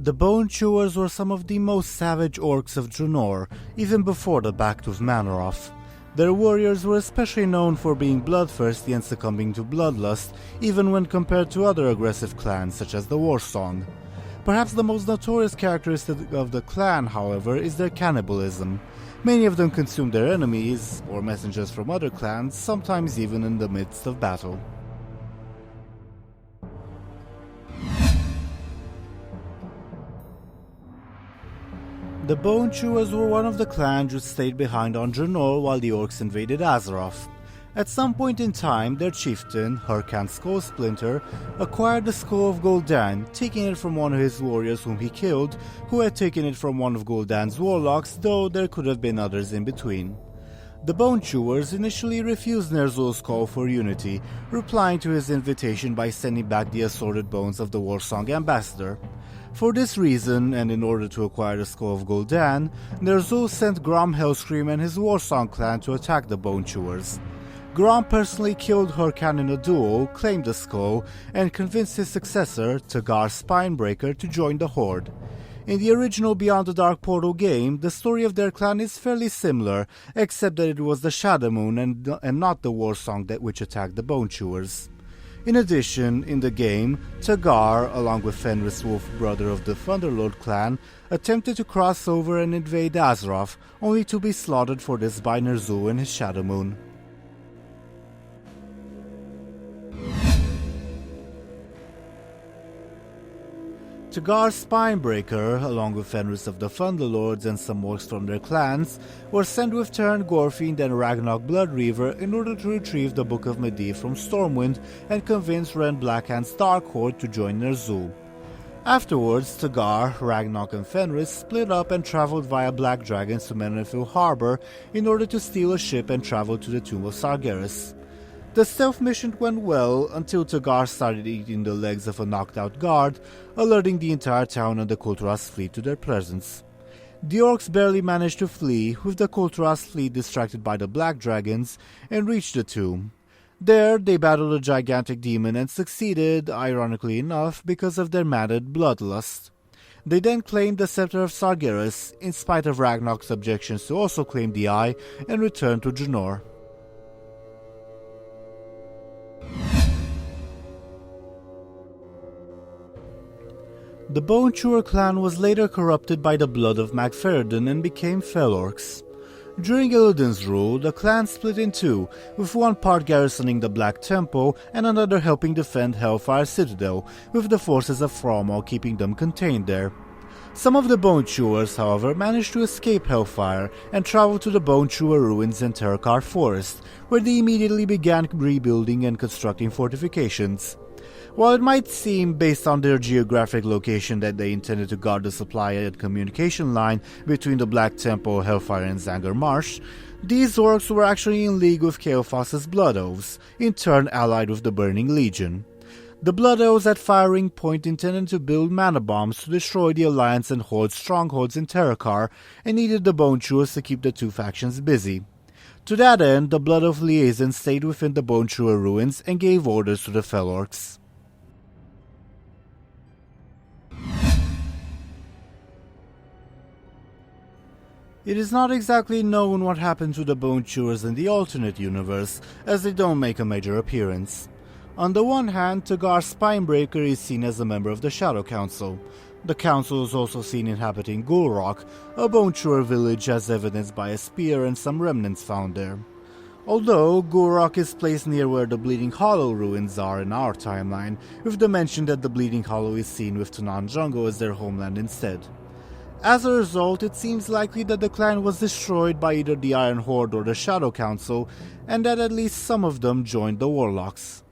The Bonechewers were some of the most savage orcs of Draenor, even before the pact with Mannoroth. Their warriors were especially known for being bloodthirsty and succumbing to bloodlust, even when compared to other aggressive clans such as the Warsong. Perhaps the most notorious characteristic of the clan, however, is their cannibalism. Many of them consume their enemies, or messengers from other clans, sometimes even in the midst of battle. The Bonechewers were one of the clans who stayed behind on Draenor while the Orcs invaded Azeroth. At some point in time, their chieftain, Hurkan Skullsplinter, acquired the skull of Gul'dan, taking it from one of his warriors whom he killed, who had taken it from one of Gul'dan's warlocks, though there could have been others in between. The Bonechewers initially refused Ner'zhul's call for unity, replying to his invitation by sending back the assorted bones of the Warsong ambassador. For this reason, and in order to acquire the skull of Gul'dan, Ner'zhul sent Grom Hellscream and his Warsong clan to attack the Bonechewers. Grom personally killed Hurkan in a duel, claimed the skull, and convinced his successor, Tagar Spinebreaker, to join the Horde. In the original Beyond the Dark Portal game, the story of their clan is fairly similar, except that it was the Shadowmoon and not the Warsong which attacked the Bonechewers. In addition, in the game, Tagar, along with Fenris Wolfbrother of the Thunderlord clan, attempted to cross over and invade Azeroth, only to be slaughtered for this by Ner'zhul and his Shadowmoon. Tagar Spinebreaker, along with Fenris of the Thunderlords and some orcs from their clans, were sent with Tern Gorfiend and Ragnarok Bloodreaver in order to retrieve the Book of Medivh from Stormwind and convince Ren Blackhand's Dark Horde to join Ner'zhul. Afterwards, Tagar, Ragnarok and Fenris split up and traveled via Black Dragons to Mannoroth Harbor in order to steal a ship and travel to the Tomb of Sargeras. The stealth mission went well until Tagar started eating the legs of a knocked-out guard, alerting the entire town and the Kulturas fleet to their presence. The Orcs barely managed to flee, with the Kulturas fleet distracted by the Black Dragons, and reached the tomb. There, they battled a gigantic demon and succeeded, ironically enough, because of their matted bloodlust. They then claimed the Scepter of Sargeras, in spite of Ragnarok's objections to also claim the Eye, and returned to Draenor. The Bonechewer clan was later corrupted by the blood of Magtheridon and became Fel Orcs. During Illidan's rule, the clan split in two, with one part garrisoning the Black Temple and another helping defend Hellfire Citadel, with the forces of Thrall keeping them contained there. Some of the Bonechewers, however, managed to escape Hellfire and traveled to the Bonechewer ruins in Terakar Forest, where they immediately began rebuilding and constructing fortifications. While it might seem, based on their geographic location, that they intended to guard the supply and communication line between the Black Temple, Hellfire and Zanger Marsh, these orcs were actually in league with Kael'thas's Blood Elves, in turn allied with the Burning Legion. The Blood Elves at firing point intended to build mana bombs to destroy the Alliance and Horde strongholds in Terakar, and needed the Bonechewers to keep the two factions busy. To that end, the Blood Elf liaison stayed within the Bonechewer ruins and gave orders to the Fel Orcs. It is not exactly known what happened to the Bonechewers in the alternate universe, as they don't make a major appearance. On the one hand, Tagar Spinebreaker is seen as a member of the Shadow Council. The Council is also seen inhabiting Gul'dan, a Bonechewer village as evidenced by a spear and some remnants found there. Although Gul'dan is placed near where the Bleeding Hollow ruins are in our timeline, with the mention that the Bleeding Hollow is seen with Tunan Jungle as their homeland instead. As a result, it seems likely that the clan was destroyed by either the Iron Horde or the Shadow Council, and that at least some of them joined the Warlocks.